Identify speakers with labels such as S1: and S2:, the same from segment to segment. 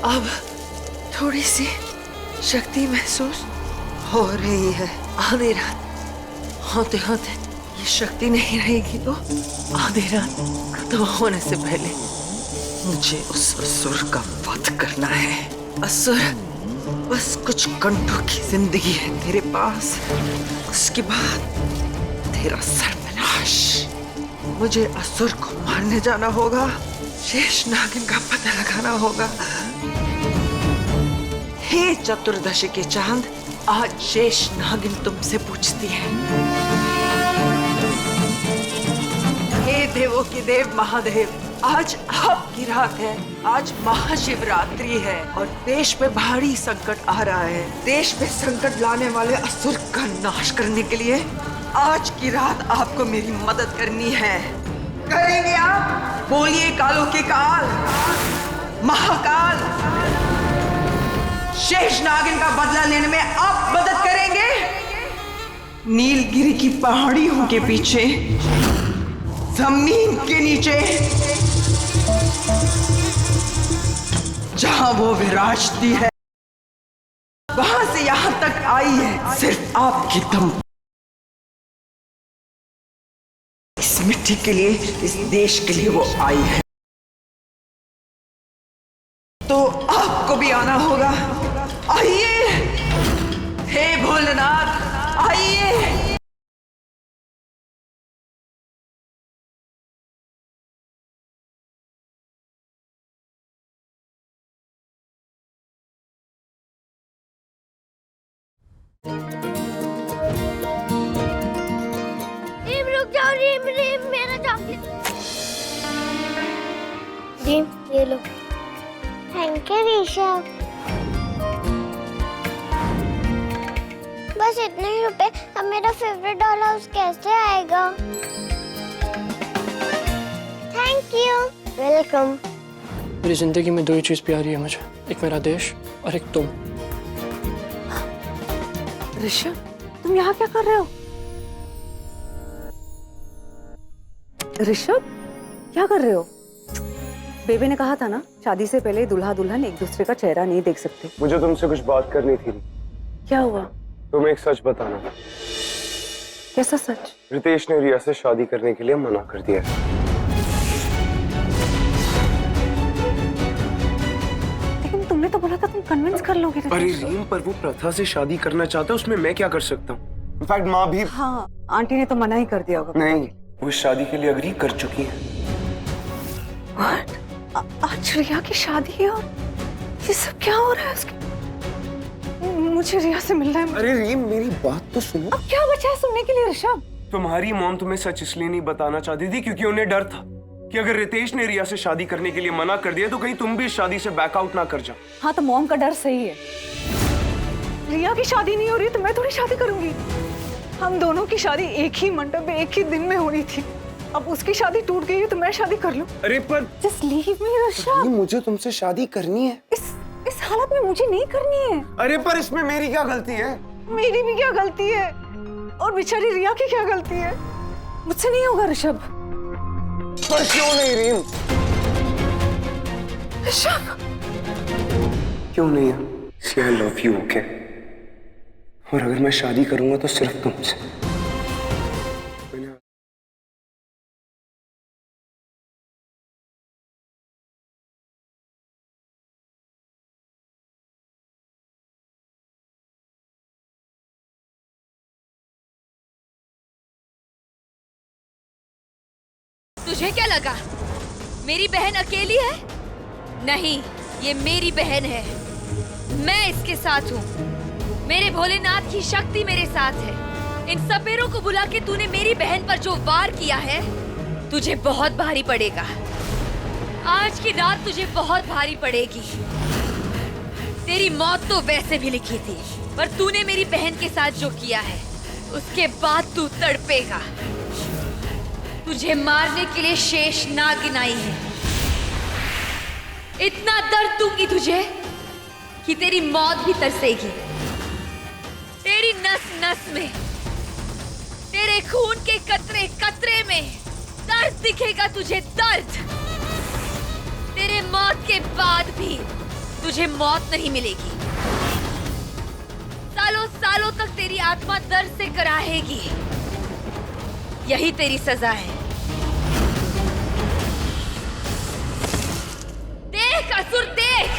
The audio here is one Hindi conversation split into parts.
S1: अब थोड़ी सी शक्ति महसूस हो रही है। आधी रात होते होते ये शक्ति नहीं रहेगी तो आधी रात खत्म होने से पहले मुझे उस असुर का वध करना है। असुर बस कुछ घंटों की जिंदगी है तेरे पास, उसके बाद तेरा सर्वनाश। मुझे असुर को मारने जाना होगा, शेष नागिन का पता लगाना होगा। हे चतुर्दशी के चांद, आज शेष नागिन तुमसे पूछती है। हे देवों के देव महादेव, आज आपकी रात है, आज महाशिवरात्रि है और देश पे भारी संकट आ रहा है। देश पे संकट लाने वाले असुर का नाश करने के लिए आज की रात आपको मेरी मदद करनी है। करेंगे आप? बोलिए कालों के काल, महाकाल। शेष नागिन का बदला लेने में आप मदद करेंगे? नीलगिरी की पहाड़ियों के पीछे, जमीन के नीचे, जहां वो विराजती है, वहां से यहां तक आई है सिर्फ आपकी दम। इस मिट्टी के लिए, इस देश के लिए वो आई है, तो आपको भी आना होगा। आइए हे भोलेनाथ, आइए।
S2: रीम रुक जाओ, रीम रीम मेरा चॉकलेट। रीम ये लो। Thank you Rishabh. बस इतने ही रुपए, अब मेरा फेवरेट डॉल हाउस कैसे आएगा? Thank you. वेलकम।
S3: मेरी जिंदगी में दो ही चीज प्यारी है मुझे, एक मेरा देश और एक तुम।
S1: ऋषभ, तुम यहाँ क्या कर रहे हो?
S4: ऋषभ, क्या कर रहे हो? बेबे ने कहा था ना, शादी से पहले दूल्हा दुल्हन एक दूसरे का चेहरा नहीं देख सकते।
S5: मुझे तुमसे कुछ बात करनी थी।
S4: क्या हुआ?
S5: तुम्हें एक सच बताना।
S4: कैसा सच?
S5: रितेश ने रिया से शादी करने के लिए मना कर दिया।
S4: लेकिन तुमने तो बोला था तुम कन्विंस कर लोगे।
S5: अरे रीम, पर वो प्रथा से शादी करना चाहता है, उसमें मैं क्या कर सकता हूँ? इनफैक्ट माँ भी।
S4: हाँ, आंटी ने तो मना ही कर दिया होगा।
S5: नहीं, वो इस शादी के लिए अग्री कर चुकी है।
S4: What? आज रिया की शादी है और ये सब क्या हो रहा है उसके? मुझे रिया से मिलना है।
S5: अरे रीम, मेरी बात तो सुनो।
S4: अब क्या बचा है सुनने के लिए ऋषभ?
S5: तुम्हारी मॉम तुम्हें सच इसलिए नहीं बताना चाहती थी क्योंकि उन्हें डर था कि अगर रितेश ने रिया से शादी करने के लिए मना कर दिया तो कहीं तुम भी इस शादी से बैकआउट ना कर जाओ।
S4: हाँ, तो मॉम का डर सही है। रिया की शादी नहीं हो रही तो मैं थोड़ी शादी करूंगी। हम दोनों की शादी एक ही मंडप में एक ही दिन में होनी थी। अब उसकी शादी टूट गई है तो मैं शादी कर लूं।
S5: अरे पर
S4: जस्ट लीव मी ऋषभ।
S5: मुझे तुमसे शादी करनी है।
S4: इस हालत में मुझे नहीं करनी है।
S5: अरे पर इसमें मेरी क्या गलती है?
S4: मेरी भी क्या गलती है और बेचारी रिया की क्या गलती है? मुझसे नहीं होगा ऋषभ।
S5: पर क्यों नहीं रीम?
S4: ऋषभ
S5: क्यों नहीं है? See, I love you, okay? और अगर मैं शादी करूंगा तो सिर्फ तुमसे।
S6: तुझे क्या लगा मेरी बहन अकेली है? नहीं, ये मेरी बहन है। मैं इसके साथ हूँ। मेरे भोलेनाथ की शक्ति मेरे साथ है। इन सपेरों को बुला के तूने मेरी बहन पर जो वार किया है, तुझे बहुत भारी पड़ेगा। आज की रात तुझे बहुत भारी पड़ेगी। तेरी मौत तो वैसे भी लिखी थी, पर तूने मेरी बहन के साथ जो किया है, उसके बाद तू तड़पेगा। तुझे मारने के लिए शेष नागिन आई है। इतना दर्द दूंगी तुझे कि तेरी मौत भी तरसेगी। तेरी नस नस में, तेरे खून के कतरे कतरे में दर्द दिखेगा तुझे, दर्द। तेरे मौत के बाद भी तुझे मौत नहीं मिलेगी। सालों सालों तक तेरी आत्मा दर्द से कराहेगी। यही तेरी सजा है। देख असुर देख,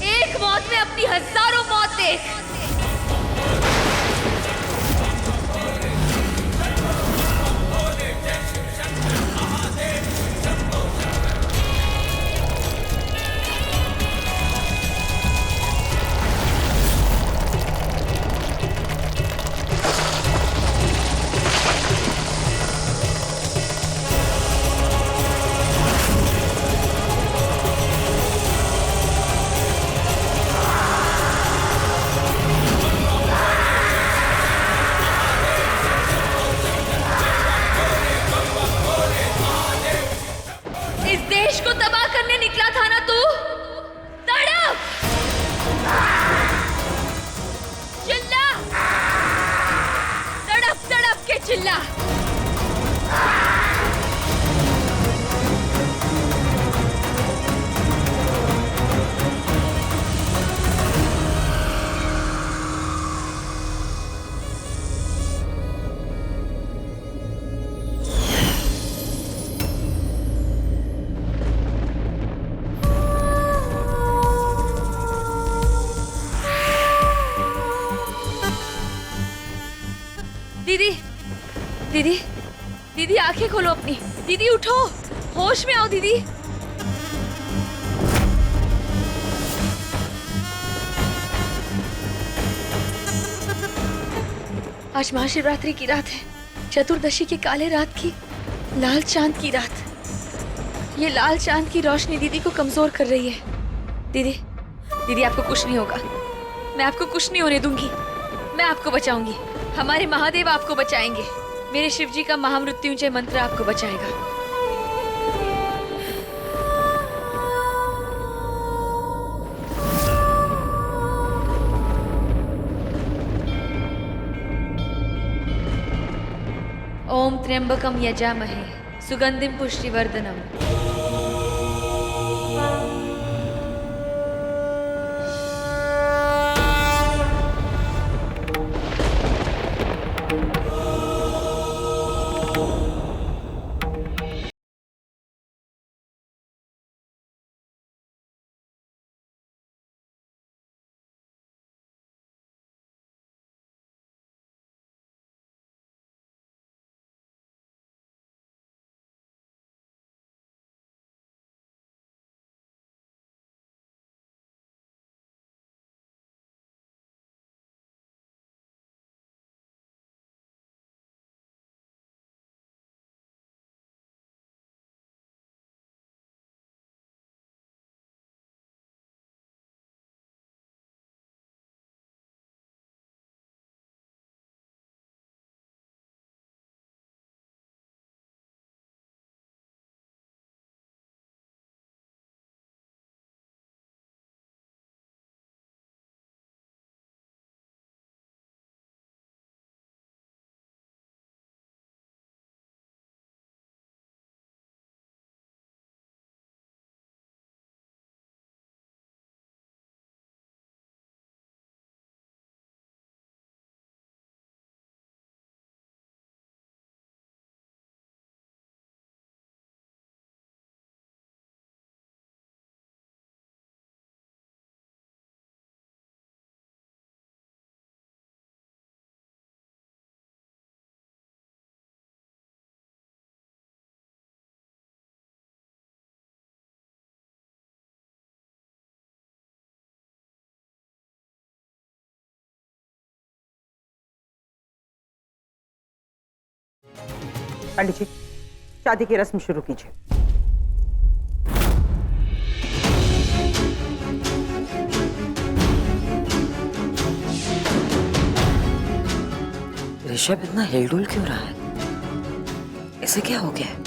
S6: एक मौत में अपनी हजारों मौत देख। इस देश को तबाह करने निकला था ना तू? तड़प, चिल्ला, तड़प तड़प के चिल्ला। दीदी, दीदी, दीदी आंखें खोलो अपनी। दीदी उठो, होश में आओ दीदी। आज महाशिवरात्रि की रात है, चतुर्दशी के काले रात की लाल चांद की रात। ये लाल चांद की रोशनी दीदी को कमजोर कर रही है। दीदी, दीदी आपको कुछ नहीं होगा। मैं आपको कुछ नहीं होने दूंगी। मैं आपको बचाऊंगी। हमारे महादेव आपको बचाएंगे। मेरे शिव जी का महामृत्युंजय मंत्र आपको बचाएगा। ओम त्र्यंबकम यजामहे सुगंधिम पुष्टिवर्धनम।
S7: पंडित जी, शादी की रस्म शुरू कीजिए।
S1: ऋषभ इतना हिलडुल क्यों रहा है? इसे क्या हो गया है?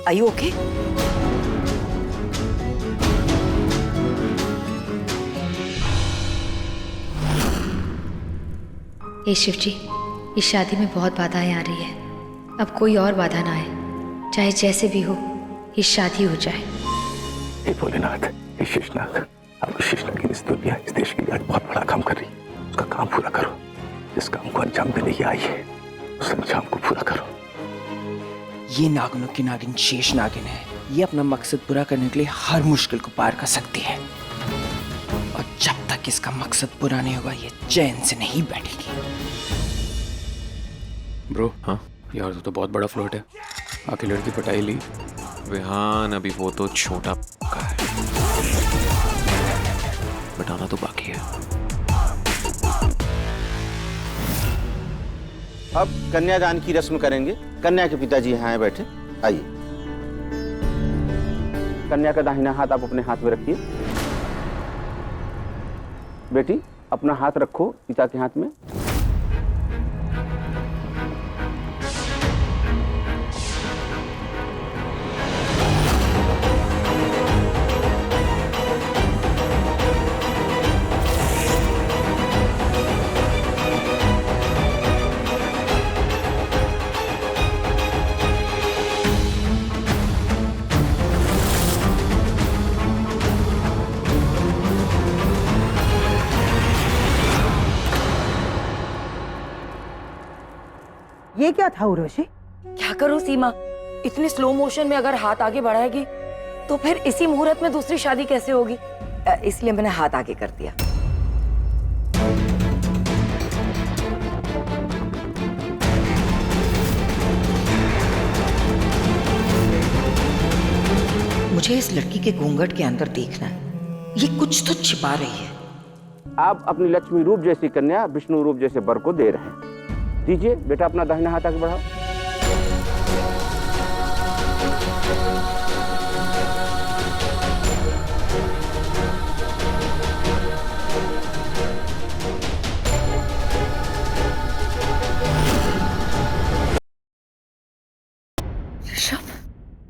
S1: Are you okay?
S6: हे शिव जी, इस शादी में बहुत बाधाएं आ रही है। अब कोई और बाधा ना आए। चाहे जैसे भी हो ये शादी हो जाए।
S8: हे भोलेनाथ, हे शेषनाग, अब शेषनाग की इस दुनिया इस देश के लिए आज बहुत बड़ा काम कर रही है। उसका काम पूरा करो। जिस काम को अंजाम देने की आई है उस अंजाम को पूरा करो।
S9: ये नागिनों की नागिन शेष नागिन है। ये अपना मकसद पूरा करने के लिए हर मुश्किल को पार कर सकती है, और जब तक इसका मकसद पूरा नहीं होगा ये चैन से नहीं बैठेगी।
S3: ब्रो, हाँ यार, तो बहुत बड़ा फ्लर्ट है। आके लड़की पटाई ली।
S10: विहान, अभी वो तो छोटा का है, बताना तो बाकी है।
S11: अब कन्यादान की रस्म करेंगे। कन्या के पिताजी यहाँ आए बैठे, आइए। कन्या का दाहिना हाथ आप अपने हाथ में रखिए। बेटी, अपना हाथ रखो पिता के हाथ में।
S7: ये क्या था उर्वशी?
S12: क्या करूं सीमा, इतने स्लो मोशन में अगर हाथ आगे बढ़ाएगी तो फिर इसी मुहूर्त में दूसरी शादी कैसे होगी? इसलिए मैंने हाथ आगे कर दिया।
S9: मुझे इस लड़की के घूंघट के अंदर देखना है। ये कुछ तो छिपा रही है।
S11: आप अपनी लक्ष्मी रूप जैसी कन्या विष्णु रूप जैसे वर को दे रहे हैं। दीजिए बेटा, अपना दाहिना हाथ आगे बढ़ाओ।
S4: Rishabh,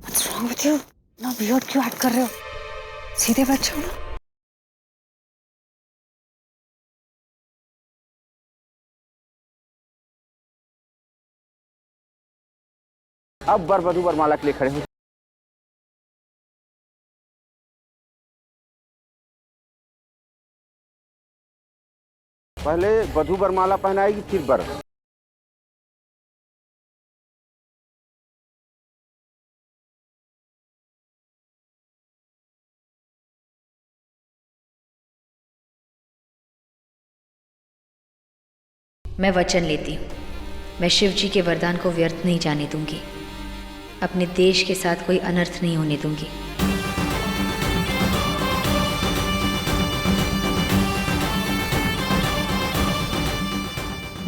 S4: what's wrong with you? ना वियर्ड क्यों एक्ट कर रहे हो? सीधे बैठ जाओ ना।
S11: अब वर वधू वरमाला के लिए खड़े हो। पहले वधू वरमाला पहनाएगी, फिर वर।
S6: मैं वचन लेती हूँ, मैं शिव जी के वरदान को व्यर्थ नहीं जाने दूंगी। अपने देश के साथ कोई अनर्थ नहीं होने दूंगी।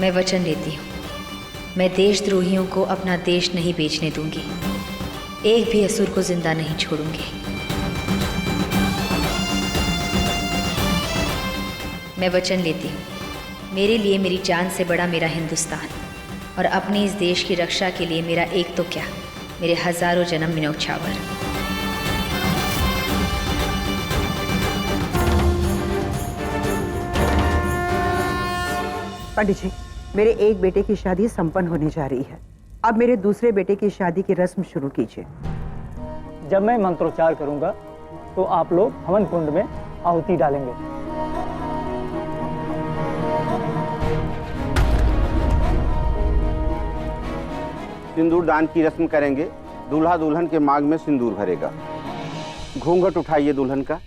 S6: मैं वचन लेती हूँ, मैं देशद्रोहियों को अपना देश नहीं बेचने दूंगी। एक भी असुर को जिंदा नहीं छोड़ूंगी। मैं वचन लेती हूँ, मेरे लिए मेरी जान से बड़ा मेरा हिंदुस्तान, और अपने इस देश की रक्षा के लिए मेरा एक तो क्या, मेरे हजारों जन्म न्योछावर।
S7: पंडित जी, मेरे एक बेटे की शादी संपन्न होने जा रही है। अब मेरे दूसरे बेटे की शादी की रस्म शुरू कीजिए।
S13: जब मैं मंत्रोच्चार करूंगा तो आप लोग हवन कुंड में आहुति डालेंगे।
S11: सिंदूर दान की रस्म करेंगे। दूल्हा दुल्हन के मांग में सिंदूर भरेगा। घूंघट उठाइए दुल्हन का।